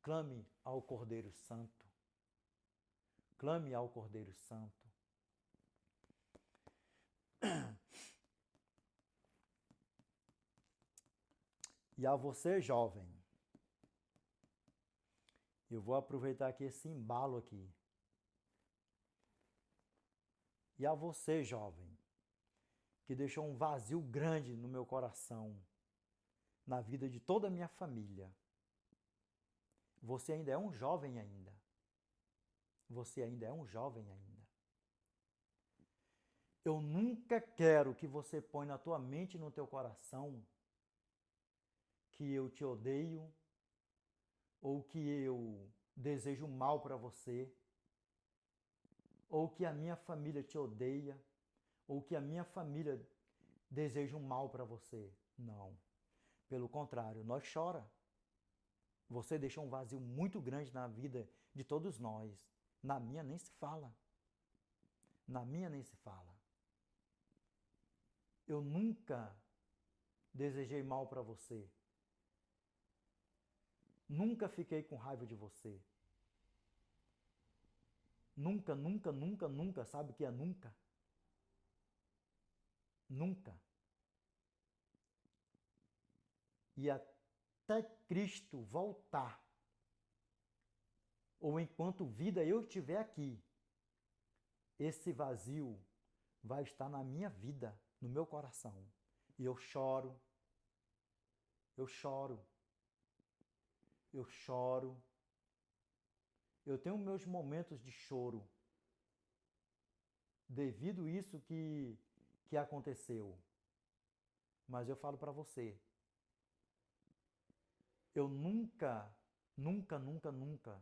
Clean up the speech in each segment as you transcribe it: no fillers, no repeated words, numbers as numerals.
Clame ao Cordeiro Santo. Clame ao Cordeiro Santo. E a você, jovem, eu vou aproveitar aqui esse embalo aqui. E a você, jovem, que deixou um vazio grande no meu coração, na vida de toda a minha família. Você ainda é um jovem ainda. Você ainda é um jovem ainda. Eu nunca quero que você ponha na tua mente e no teu coração que eu te odeio ou que eu desejo mal para você, ou que a minha família te odeia, ou que a minha família deseja um mal para você. Não. Pelo contrário, nós chora. Você deixou um vazio muito grande na vida de todos nós. Na minha nem se fala. Na minha nem se fala. Eu nunca desejei mal para você. Nunca fiquei com raiva de você. Nunca, nunca, nunca, nunca. Sabe o que é nunca? Nunca. E até Cristo voltar, ou enquanto vida eu estiver aqui, esse vazio vai estar na minha vida, no meu coração. E eu choro, eu choro, eu choro. Eu tenho meus momentos de choro devido a isso que aconteceu. Mas eu falo para você, eu nunca, nunca, nunca, nunca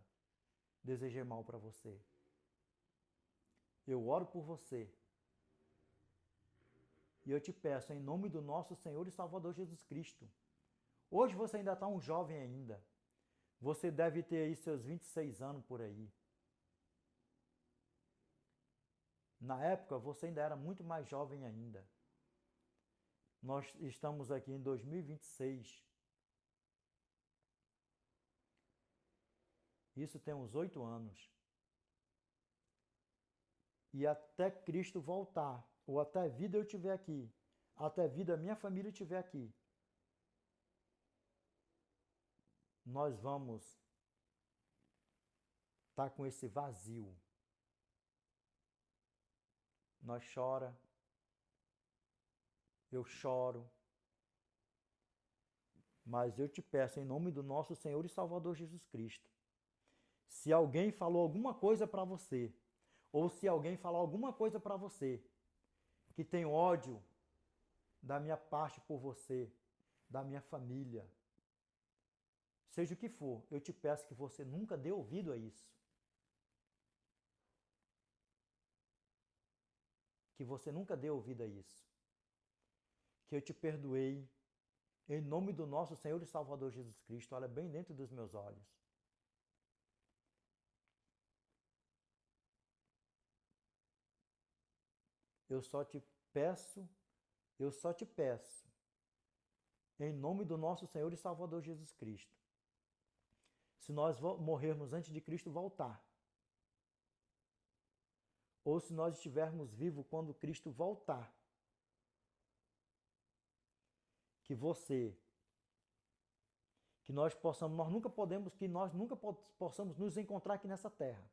desejei mal para você. Eu oro por você. E eu te peço, em nome do nosso Senhor e Salvador Jesus Cristo. Hoje você ainda está um jovem ainda. Você deve ter aí seus 26 anos por aí. Na época, você ainda era muito mais jovem ainda. Nós estamos aqui em 2026. Isso tem uns 8 anos. E até Cristo voltar, ou até vida eu estiver aqui, até vida minha família estiver aqui, nós vamos estar com esse vazio. Nós chora, eu choro, mas eu te peço em nome do nosso Senhor e Salvador Jesus Cristo, se alguém falou alguma coisa para você, ou se alguém falou alguma coisa para você, que tem ódio da minha parte por você, da minha família, seja o que for, eu te peço que você nunca dê ouvido a isso. Que você nunca dê ouvido a isso. Que eu te perdoei, em nome do nosso Senhor e Salvador Jesus Cristo, olha bem dentro dos meus olhos. Eu só te peço, eu só te peço, em nome do nosso Senhor e Salvador Jesus Cristo, se nós morrermos antes de Cristo voltar, ou se nós estivermos vivos quando Cristo voltar, que você, que nós possamos, nós nunca possamos nos encontrar aqui nessa terra,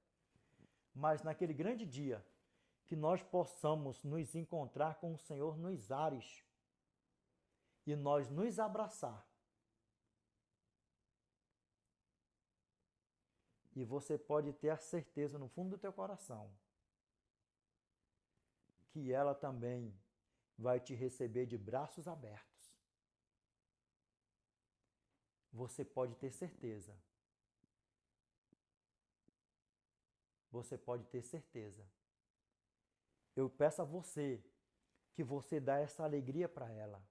mas naquele grande dia, que nós possamos nos encontrar com o Senhor nos ares e nós nos abraçar. E você pode ter a certeza no fundo do teu coração que ela também vai te receber de braços abertos. Você pode ter certeza. Você pode ter certeza. Eu peço a você que você dê essa alegria para ela.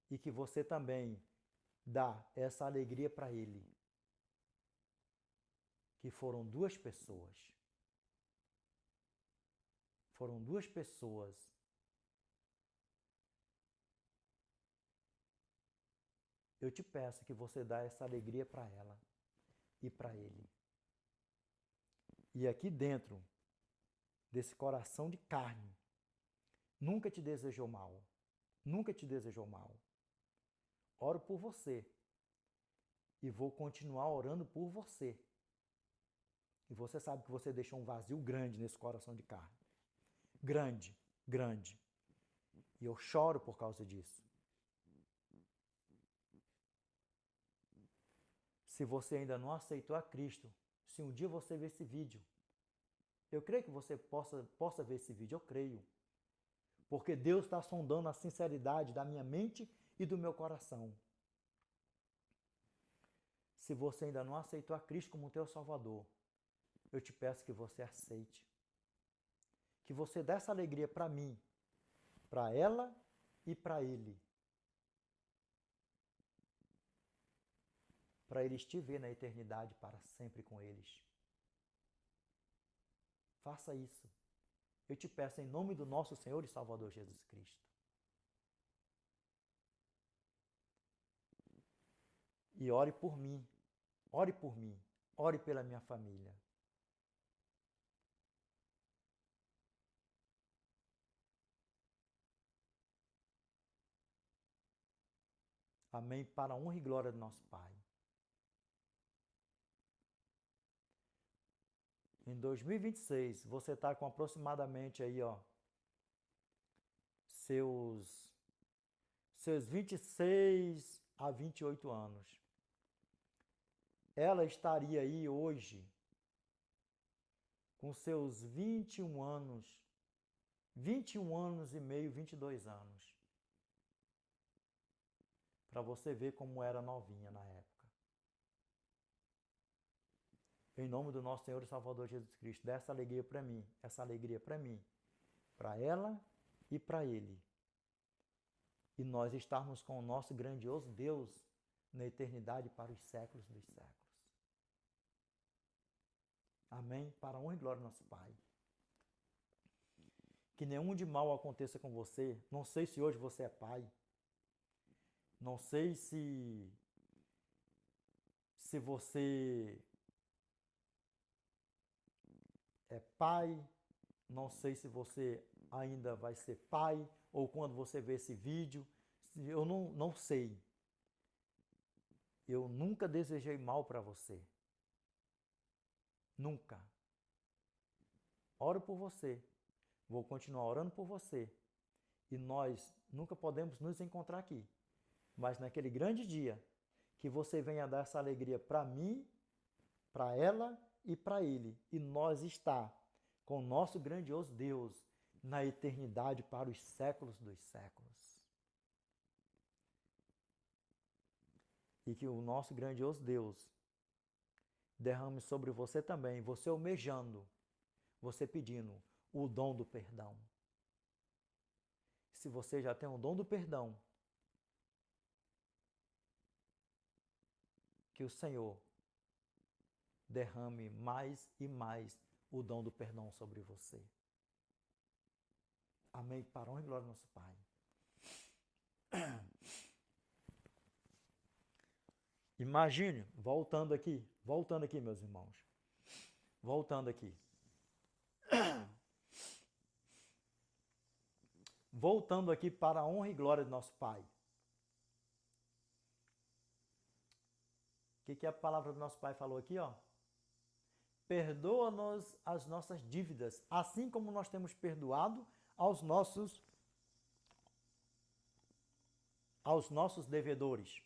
E que você também dá essa alegria para ele. Que foram duas pessoas. Foram duas pessoas eu te peço que você dê essa alegria para ela e para ele. E aqui dentro desse coração de carne, nunca te desejou mal. Nunca te desejou mal. Oro por você e vou continuar orando por você. E você sabe que você deixou um vazio grande nesse coração de carne. Grande, grande. E eu choro por causa disso. Se você ainda não aceitou a Cristo, se um dia você ver esse vídeo, eu creio que você possa ver esse vídeo, eu creio. Porque Deus está sondando a sinceridade da minha mente e do meu coração. Se você ainda não aceitou a Cristo como teu Salvador, eu te peço que você aceite. Que você dê essa alegria para mim, para ela e para ele. Para eles te ver na eternidade para sempre com eles. Faça isso. Eu te peço em nome do nosso Senhor e Salvador Jesus Cristo. E ore por mim. Ore por mim. Ore pela minha família. Amém. Para a honra e glória do nosso Pai. Em 2026, você está com aproximadamente aí, ó, seus 26 a 28 anos. Ela estaria aí hoje com seus 21 anos, 21 anos e meio, 22 anos. Para você ver como era novinha na época. Em nome do nosso Senhor e Salvador Jesus Cristo, dê essa alegria para mim, para ela e para ele. E nós estarmos com o nosso grandioso Deus na eternidade para os séculos dos séculos. Amém? Para a honra e glória do nosso Pai. Que nenhum de mal aconteça com você. Não sei se hoje você é pai. Não sei se você é pai. Não sei se você ainda vai ser pai ou quando você vê esse vídeo. Eu não sei. Eu nunca desejei mal para você. Nunca. Oro por você. Vou continuar orando por você. E nós nunca podemos nos encontrar aqui. Mas naquele grande dia, que você venha dar essa alegria para mim, para ela e para ele. E nós está com o nosso grandioso Deus na eternidade para os séculos dos séculos. E que o nosso grandioso Deus derrame sobre você também, você almejando, você pedindo o dom do perdão. Se você já tem o dom do perdão, que o Senhor derrame mais e mais o dom do perdão sobre você. Amém. Para a honra e glória do nosso Pai. Imagine, voltando aqui, meus irmãos. Voltando aqui. Voltando aqui para a honra e glória do nosso Pai. O que a palavra do nosso Pai falou aqui, ó? Perdoa-nos as nossas dívidas, assim como nós temos perdoado aos nossos devedores.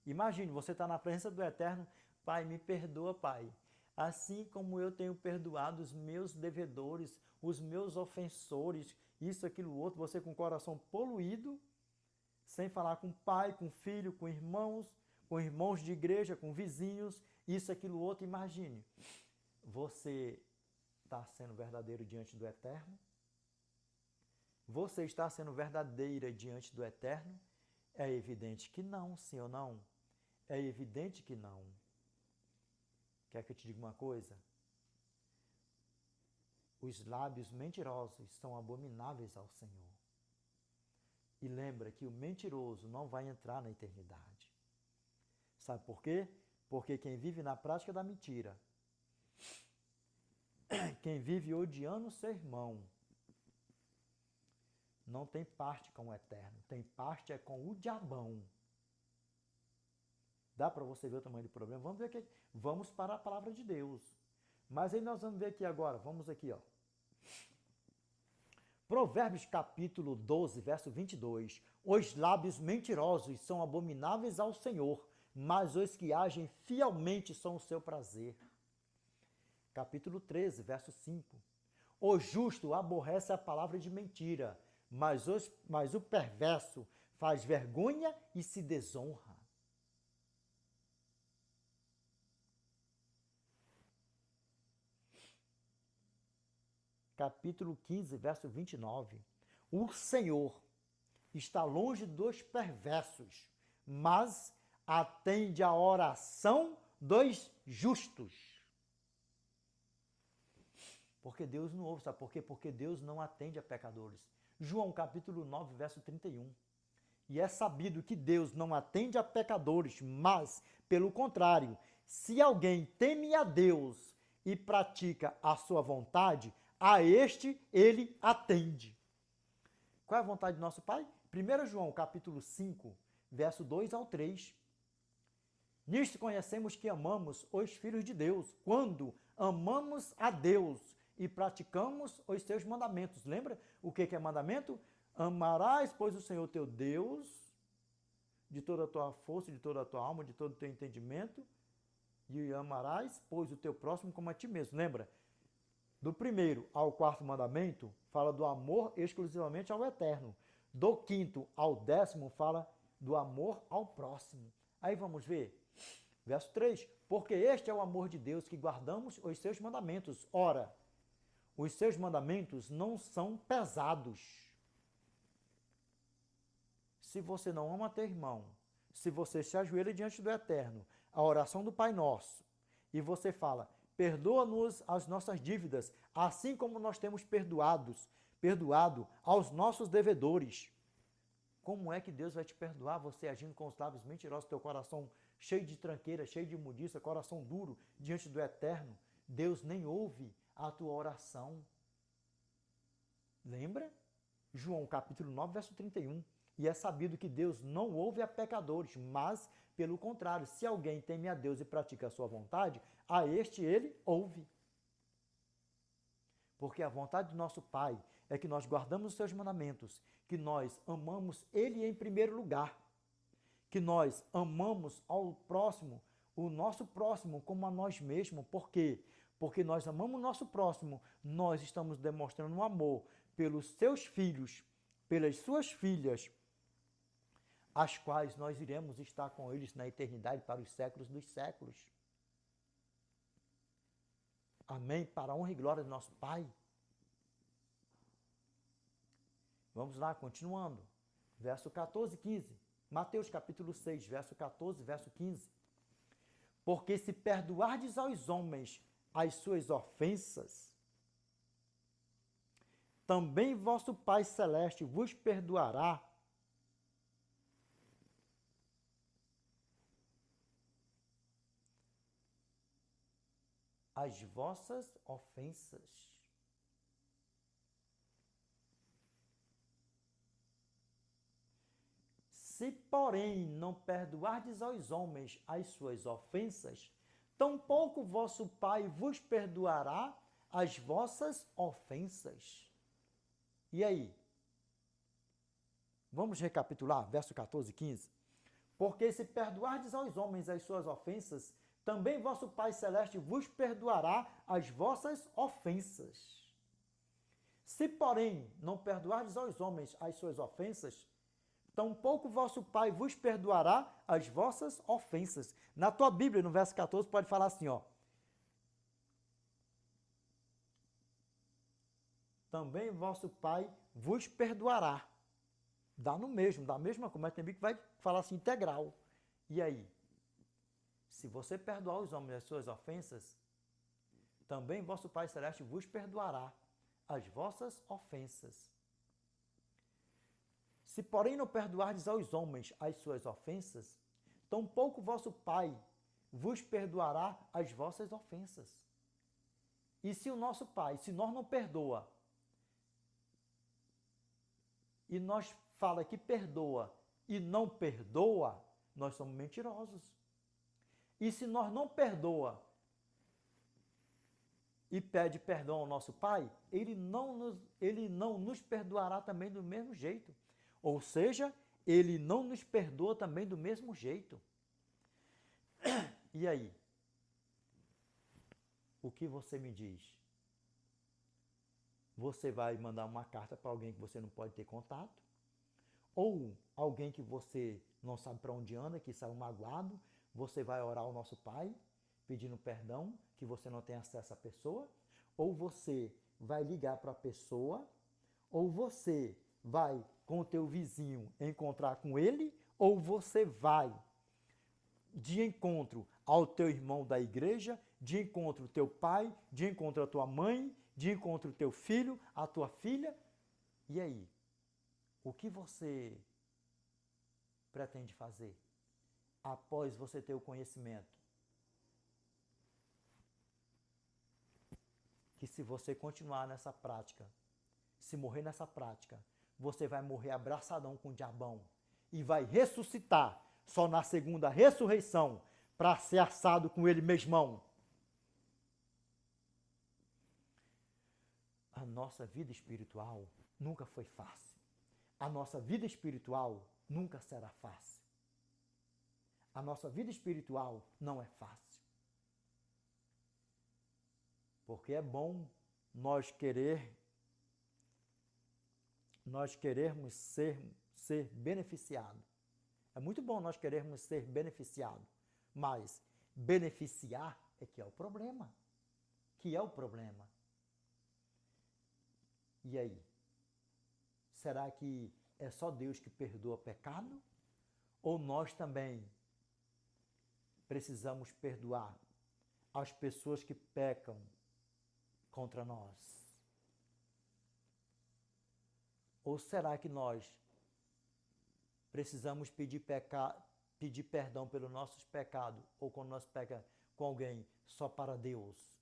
Imagine, você está na presença do Eterno, Pai, me perdoa, Pai. Assim como eu tenho perdoado os meus devedores, os meus ofensores, isso, aquilo, outro, você com o coração poluído, sem falar com pai, com filho, com irmãos de igreja, com vizinhos, isso, aquilo, outro, imagine. Você está sendo verdadeiro diante do Eterno? Você está sendo verdadeira diante do Eterno? É evidente que não, sim ou não? É evidente que não. Quer que eu te diga uma coisa? Os lábios mentirosos são abomináveis ao Senhor. E lembra que o mentiroso não vai entrar na eternidade. Sabe por quê? Porque quem vive na prática da mentira, quem vive odiando o seu irmão, não tem parte com o eterno, tem parte é com o diabão. Dá para você ver o tamanho do problema? Vamos ver aqui. Vamos para a palavra de Deus. Mas aí nós vamos ver aqui agora. Vamos aqui, ó. Provérbios capítulo 12, verso 22. Os lábios mentirosos são abomináveis ao Senhor, mas os que agem fielmente são o seu prazer. Capítulo 13, verso 5. O justo aborrece a palavra de mentira, mas o perverso faz vergonha e se desonra. Capítulo 15, verso 29. O Senhor está longe dos perversos, mas atende à oração dos justos. Porque Deus não ouve, sabe por quê? Porque Deus não atende a pecadores. João capítulo 9, verso 31. E é sabido que Deus não atende a pecadores, mas, pelo contrário, se alguém teme a Deus e pratica a sua vontade, a este ele atende. Qual é a vontade do nosso Pai? 1 João capítulo 5, verso 2 ao 3. Nisto conhecemos que amamos os filhos de Deus, quando amamos a Deus e praticamos os seus mandamentos. Lembra o que é mandamento? Amarás, pois, o Senhor teu Deus de toda a tua força, de toda a tua alma, de todo o teu entendimento, e amarás, pois, o teu próximo como a ti mesmo. Lembra? Do 1º ao 4º mandamento, fala do amor exclusivamente ao eterno. Do 5º ao 10º, fala do amor ao próximo. Aí vamos ver. Verso 3. Porque este é o amor de Deus, que guardamos os seus mandamentos. Ora, os seus mandamentos não são pesados. Se você não ama teu irmão, se você se ajoelha diante do Eterno, a oração do Pai Nosso, e você fala, perdoa-nos as nossas dívidas, assim como nós temos perdoado aos nossos devedores. Como é que Deus vai te perdoar você agindo com os lábios mentirosos, teu coração cheio de tranqueira, cheio de imundiça, coração duro diante do Eterno? Deus nem ouve a tua oração. Lembra? João capítulo 9, verso 31. E é sabido que Deus não ouve a pecadores, mas, pelo contrário, se alguém teme a Deus e pratica a sua vontade, a este ele ouve. Porque a vontade do nosso Pai é que nós guardamos os seus mandamentos, que nós amamos ele em primeiro lugar, que nós amamos ao próximo, o nosso próximo como a nós mesmos. Por quê? Porque nós amamos o nosso próximo, nós estamos demonstrando um amor pelos seus filhos, pelas suas filhas, as quais nós iremos estar com eles na eternidade para os séculos dos séculos. Amém? Para a honra e glória do nosso Pai. Vamos lá, continuando. Verso 14 e 15. Mateus capítulo 6, verso 14, verso 15. Porque se perdoardes aos homens as suas ofensas, também vosso Pai Celeste vos perdoará as vossas ofensas. Se, porém, não perdoardes aos homens as suas ofensas, tampouco vosso Pai vos perdoará as vossas ofensas. E aí? Vamos recapitular, verso 14 e 15. Porque se perdoardes aos homens as suas ofensas, também vosso Pai Celeste vos perdoará as vossas ofensas. Se, porém, não perdoardes aos homens as suas ofensas, tampouco vosso Pai vos perdoará as vossas ofensas. Na tua Bíblia, no verso 14, pode falar assim, ó. Também vosso Pai vos perdoará. Dá no mesmo, dá a mesma coisa, mas tem que vai falar assim, integral. E aí? Se você perdoar os homens as suas ofensas, também vosso Pai Celeste vos perdoará as vossas ofensas. Se, porém, não perdoardes aos homens as suas ofensas, tampouco vosso Pai vos perdoará as vossas ofensas. E se o nosso Pai, se nós não perdoa, e nós fala que perdoa e não perdoa, nós somos mentirosos. E se nós não perdoa e pede perdão ao nosso Pai, ele não nos perdoará também do mesmo jeito. Ou seja, ele não nos perdoa também do mesmo jeito. E aí? O que você me diz? Você vai mandar uma carta para alguém que você não pode ter contato? Ou alguém que você não sabe para onde anda, que saiu magoado, você vai orar ao nosso Pai, pedindo perdão, que você não tem acesso à pessoa? Ou você vai ligar para a pessoa? Ou você vai com o teu vizinho encontrar com ele? Ou você vai de encontro ao teu irmão da igreja, de encontro ao teu pai, de encontro à tua mãe, de encontro ao teu filho, à tua filha? E aí? O que você pretende fazer após você ter o conhecimento? Que se você continuar nessa prática, se morrer nessa prática, você vai morrer abraçadão com o diabão e vai ressuscitar só na segunda ressurreição para ser assado com ele mesmão. A nossa vida espiritual nunca foi fácil. A nossa vida espiritual nunca será fácil. A nossa vida espiritual não é fácil. Porque é bom nós querermos ser beneficiados. É muito bom nós querermos ser beneficiados, mas beneficiar é que é o problema. Que é o problema. E aí? Será que é só Deus que perdoa pecado? Ou nós também precisamos perdoar as pessoas que pecam contra nós? Ou será que nós precisamos pedir perdão pelos nossos pecados, ou quando nós pecamos com alguém, só para Deus?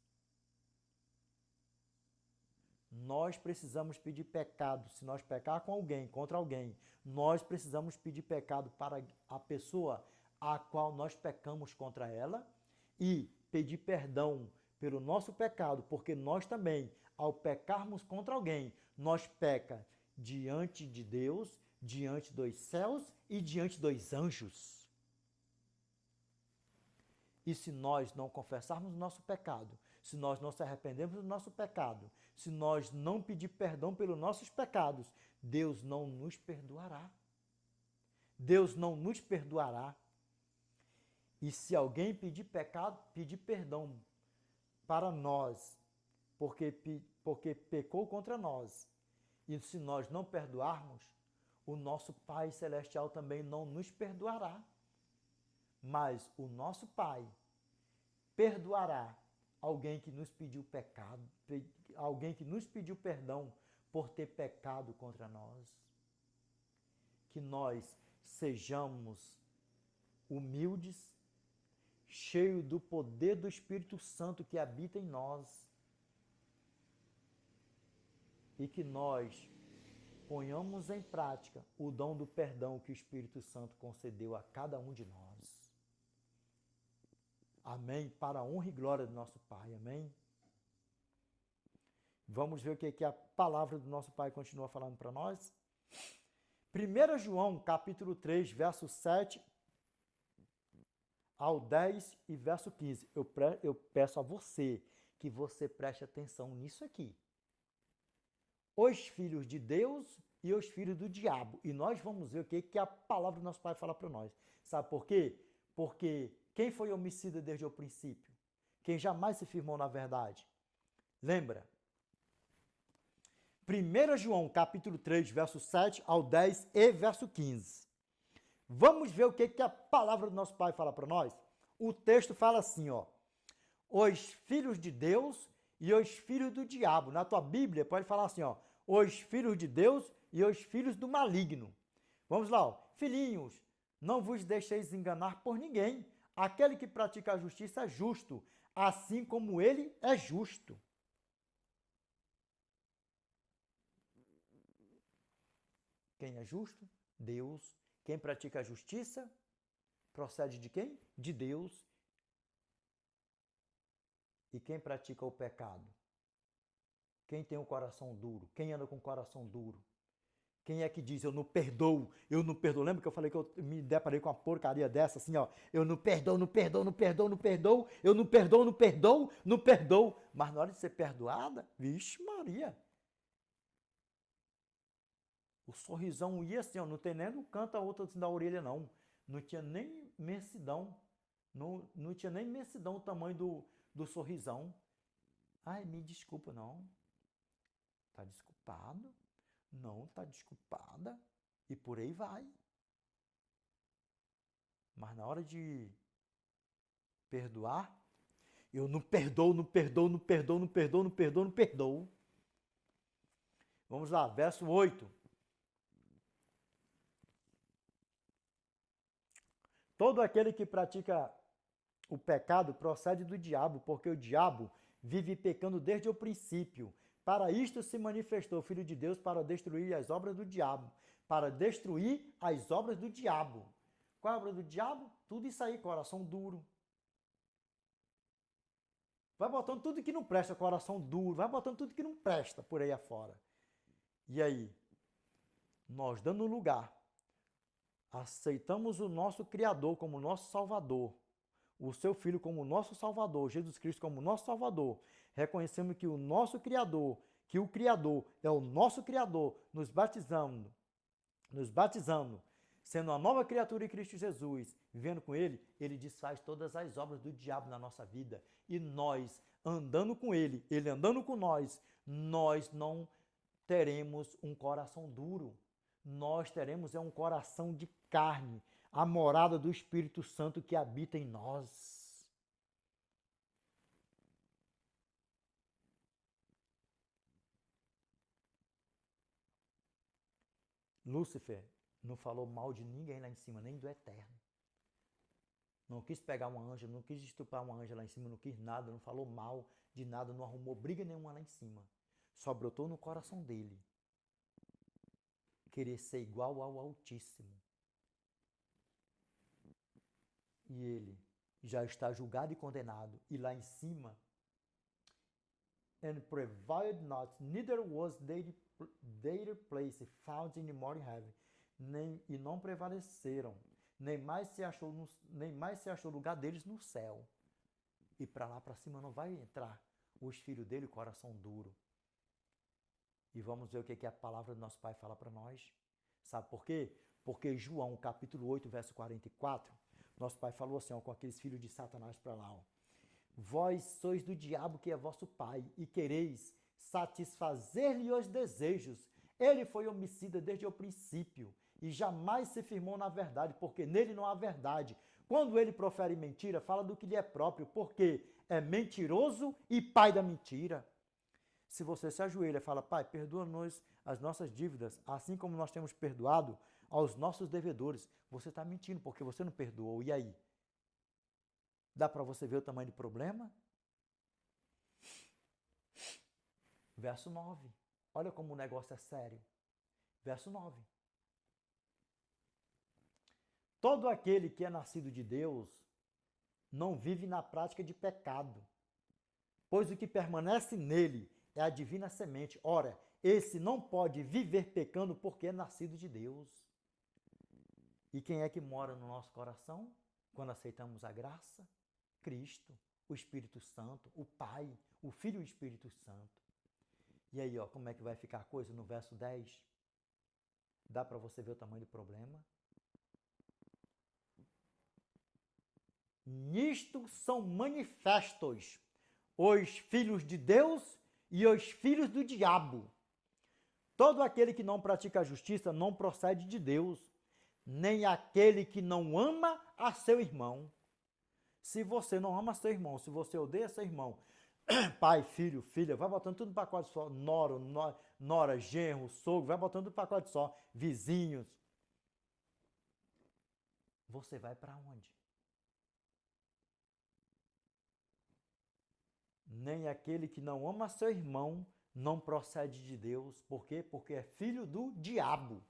Nós precisamos pedir pecado. Se nós pecar com alguém, contra alguém, nós precisamos pedir pecado para a pessoa a qual nós pecamos contra ela e pedir perdão pelo nosso pecado, porque nós também, ao pecarmos contra alguém, nós peca diante de Deus, diante dos céus e diante dos anjos. E se nós não confessarmos o nosso pecado, se nós não se arrependermos do nosso pecado, se nós não pedir perdão pelos nossos pecados, Deus não nos perdoará. Deus não nos perdoará. E se alguém pedir perdão para nós, porque pecou contra nós, e se nós não perdoarmos, o nosso Pai Celestial também não nos perdoará. Mas o nosso Pai perdoará alguém que nos pediu pecado, alguém que nos pediu perdão por ter pecado contra nós. Que nós sejamos humildes, cheios do poder do Espírito Santo que habita em nós, e que nós ponhamos em prática o dom do perdão que o Espírito Santo concedeu a cada um de nós. Amém? Para a honra e glória do nosso Pai. Amém? Vamos ver o que a palavra do nosso Pai continua falando para nós. 1 João, capítulo 3, verso 7 ao 10 e verso 15. Eu peço a você que você preste atenção nisso aqui. Os filhos de Deus e os filhos do diabo. E nós vamos ver o que a palavra do nosso Pai fala para nós. Sabe por quê? Porque quem foi homicida desde o princípio? Quem jamais se firmou na verdade? Lembra? 1 João, capítulo 3, verso 7 ao 10 e verso 15. Vamos ver o que a palavra do nosso Pai fala para nós? O texto fala assim, ó. Os filhos de Deus e os filhos do diabo. Na tua Bíblia pode falar assim, ó. Os filhos de Deus e os filhos do maligno. Vamos lá, ó. Filhinhos, Não vos deixeis enganar por ninguém. Aquele que pratica a justiça é justo, assim como ele é justo. Quem é justo? Deus. Quem pratica a justiça procede de quem? De Deus. E quem pratica o pecado? Quem tem o coração duro? Quem anda com o coração duro? Quem é que diz, eu não perdoo, eu não perdoo? Lembra que eu falei que eu me deparei com uma porcaria dessa, assim, ó, eu não perdoo, não perdoo, não perdoo, não perdoo, eu não perdoo, não perdoo, não perdoo. Mas na hora de ser perdoada, vixe Maria, o sorrisão ia assim, ó, não tem nem no canto a outra assim, da orelha, não. Não tinha nem mensidão, não tinha nem mensidão o tamanho do sorrisão. Ai, me desculpa, não. Tá desculpado? Não, tá desculpada. E por aí vai. Mas na hora de perdoar, eu não perdoo, não perdoo, não perdoo, não perdoo, não perdoo, não perdoo. Vamos lá, verso 8. Todo aquele que pratica o pecado procede do diabo, porque o diabo vive pecando desde o princípio. Para isto se manifestou o Filho de Deus para destruir as obras do diabo. Para destruir as obras do diabo. Qual é a obra do diabo? Tudo isso aí, coração duro. Vai botando tudo que não presta, coração duro. Vai botando tudo que não presta por aí afora. E aí? Nós dando lugar. Aceitamos o nosso Criador como nosso Salvador. O seu Filho como nosso Salvador, Jesus Cristo como nosso Salvador, reconhecemos que o nosso Criador, que o Criador é o nosso Criador, nos batizando, sendo uma nova criatura em Cristo Jesus, vivendo com Ele, Ele desfaz todas as obras do diabo na nossa vida. E nós, andando com Ele, Ele andando com nós não teremos um coração duro. Nós teremos um coração de carne, a morada do Espírito Santo que habita em nós. Lúcifer não falou mal de ninguém lá em cima, nem do Eterno. Não quis pegar uma anja, não quis estuprar uma anja lá em cima, não quis nada, não falou mal de nada, não arrumou briga nenhuma lá em cima. Só brotou no coração dele querer ser igual ao Altíssimo. E ele já está julgado e condenado. E lá em cima, and prevailed not, neither was their place found in the morning heaven. E não prevaleceram, nem mais se achou lugar deles no céu. E para lá, para cima, não vai entrar os filhos dele, coração duro. E vamos ver o que a palavra do nosso Pai fala para nós. Sabe por quê? Porque João, capítulo 8, verso 44, nosso Pai falou assim, ó, com aqueles filhos de Satanás para lá, ó. Vós sois do diabo que é vosso pai, e quereis satisfazer-lhe os desejos. Ele foi homicida desde o princípio, e jamais se firmou na verdade, porque nele não há verdade. Quando ele profere mentira, fala do que lhe é próprio, porque é mentiroso e pai da mentira. Se você se ajoelha e fala, Pai, perdoa-nos as nossas dívidas, assim como nós temos perdoado aos nossos devedores, você está mentindo, porque você não perdoou. E aí? Dá para você ver o tamanho do problema? Verso 9. Olha como o negócio é sério. Verso 9. Todo aquele que é nascido de Deus não vive na prática de pecado, pois o que permanece nele é a divina semente. Ora, esse não pode viver pecando porque é nascido de Deus. E quem é que mora no nosso coração quando aceitamos a graça? Cristo, o Espírito Santo, o Pai, o Filho e o Espírito Santo. E aí, ó, como é que vai ficar a coisa no verso 10? Dá para você ver o tamanho do problema? Nisto são manifestos os filhos de Deus e os filhos do diabo. Todo aquele que não pratica a justiça não procede de Deus, nem aquele que não ama a seu irmão. Se você não ama seu irmão, se você odeia seu irmão, pai, filho, filha, vai botando tudo no pacote só, nora, genro, sogro, vai botando tudo no pacote só, vizinhos. você vai para onde? Nem aquele que não ama seu irmão não procede de Deus. Por quê? Porque é filho do diabo.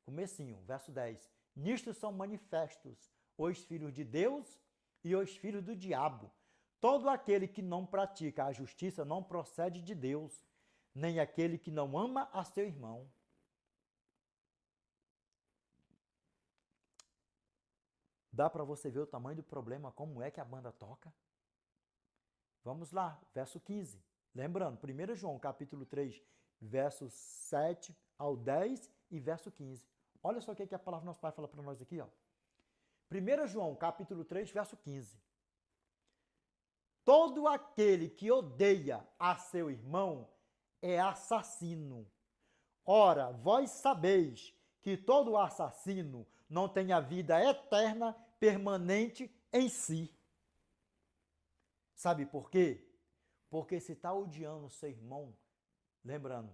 Comecinho, verso 10. Nisto são manifestos os filhos de Deus e os filhos do diabo. Todo aquele que não pratica a justiça não procede de Deus, nem aquele que não ama a seu irmão. Dá para você ver o tamanho do problema, como é que a banda toca? Vamos lá, verso 15. Lembrando, 1 João capítulo 3, versos 7 ao 10 e verso 15. Olha só o que a palavra do nosso Pai fala para nós aqui, ó. 1 João capítulo 3, verso 15. Todo aquele que odeia a seu irmão é assassino. Ora, vós sabeis que todo assassino não tem a vida eterna permanente em si. Sabe por quê? Porque se está odiando o seu irmão, lembrando,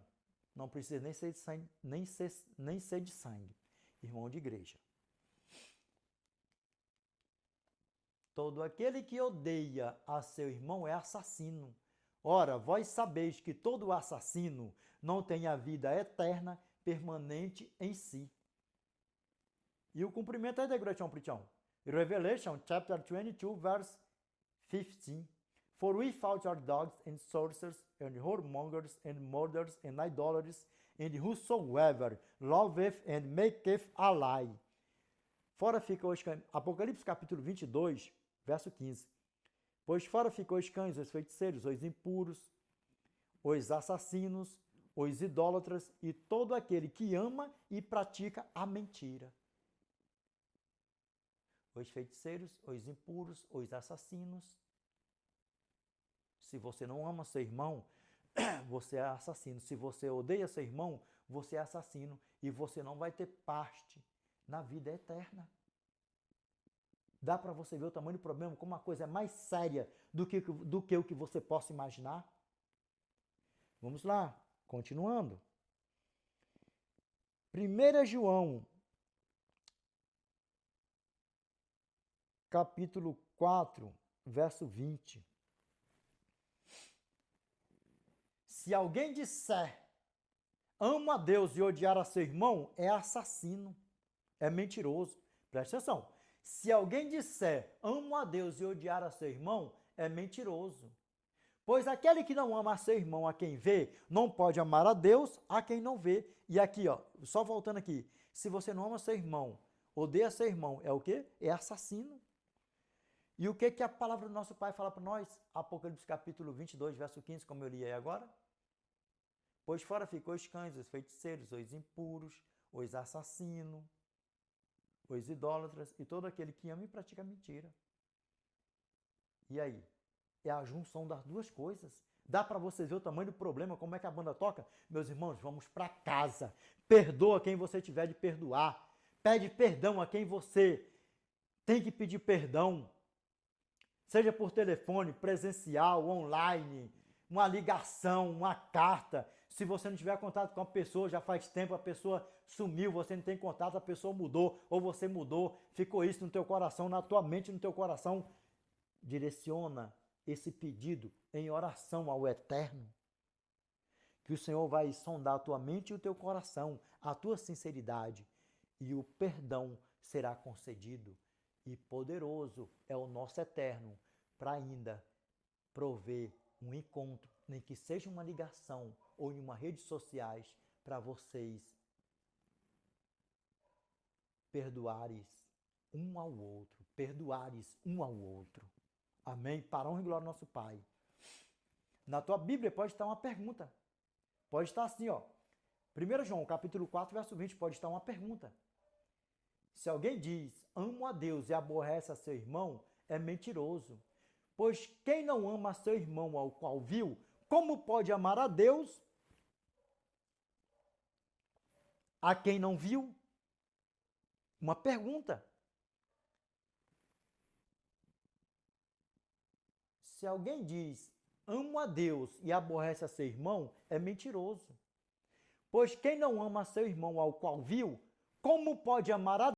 não precisa nem ser de sangue, nem ser de sangue, irmão de igreja. Todo aquele que odeia a seu irmão é assassino. Ora, vós sabeis que todo assassino não tem a vida eterna permanente em si. E o cumprimento é de Gretchen Prichão. Revelation chapter 22, verse 15. For we found our dogs and sorcerers and whoremongers and murderers and idolaters and whosoever loveth and maketh a lie. Fora ficou os cães. Apocalipse capítulo 22, verso 15. Pois fora ficou os cães, os feiticeiros, os impuros, os assassinos, os idólatras e todo aquele que ama e pratica a mentira. Os feiticeiros, os impuros, os assassinos. Se você não ama seu irmão, você é assassino. Se você odeia seu irmão, você é assassino. E você não vai ter parte na vida eterna. Dá para você ver o tamanho do problema como uma coisa é mais séria do que o que você possa imaginar? Vamos lá, continuando. 1 João, capítulo 4, verso 20. Se alguém disser, amo a Deus e odiar a seu irmão, é assassino, é mentiroso. Presta atenção. Se alguém disser, amo a Deus e odiar a seu irmão, é mentiroso. Pois aquele que não ama a seu irmão, a quem vê, não pode amar a Deus, a quem não vê. E aqui, ó, só voltando aqui, se você não ama seu irmão, odeia seu irmão, é o quê? É assassino. E o que a palavra do nosso Pai fala para nós? Apocalipse capítulo 22, verso 15, como eu li aí agora. Pois fora ficou os cães, os feiticeiros, os impuros, os assassinos, os idólatras e todo aquele que ama e pratica mentira. E aí? É a junção das duas coisas. Dá para vocês ver o tamanho do problema, como é que a banda toca? Meus irmãos, vamos para casa. Perdoa quem você tiver de perdoar. Pede perdão a quem você tem que pedir perdão. Seja por telefone, presencial, online, uma ligação, uma carta. Se você não tiver contato com a pessoa, já faz tempo, a pessoa sumiu, você não tem contato, a pessoa mudou, ou você mudou, ficou isso no teu coração, na tua mente, no teu coração. Direciona esse pedido em oração ao Eterno, que o Senhor vai sondar a tua mente e o teu coração, a tua sinceridade, e o perdão será concedido. E poderoso é o nosso Eterno para ainda prover um encontro, nem que seja uma ligação ou em uma redes sociais, para vocês perdoares um ao outro, perdoares um ao outro. Amém? Para a honra e glória do nosso Pai. Na tua Bíblia pode estar uma pergunta. Pode estar assim, ó. 1 João, capítulo 4, verso 20, pode estar uma pergunta. Se alguém diz, amo a Deus e aborrece a seu irmão, é mentiroso. Pois quem não ama a seu irmão ao qual viu, como pode amar a Deus a quem não viu? Uma pergunta. Se alguém diz, amo a Deus e aborrece a seu irmão, é mentiroso. Pois quem não ama a seu irmão ao qual viu, como pode amar a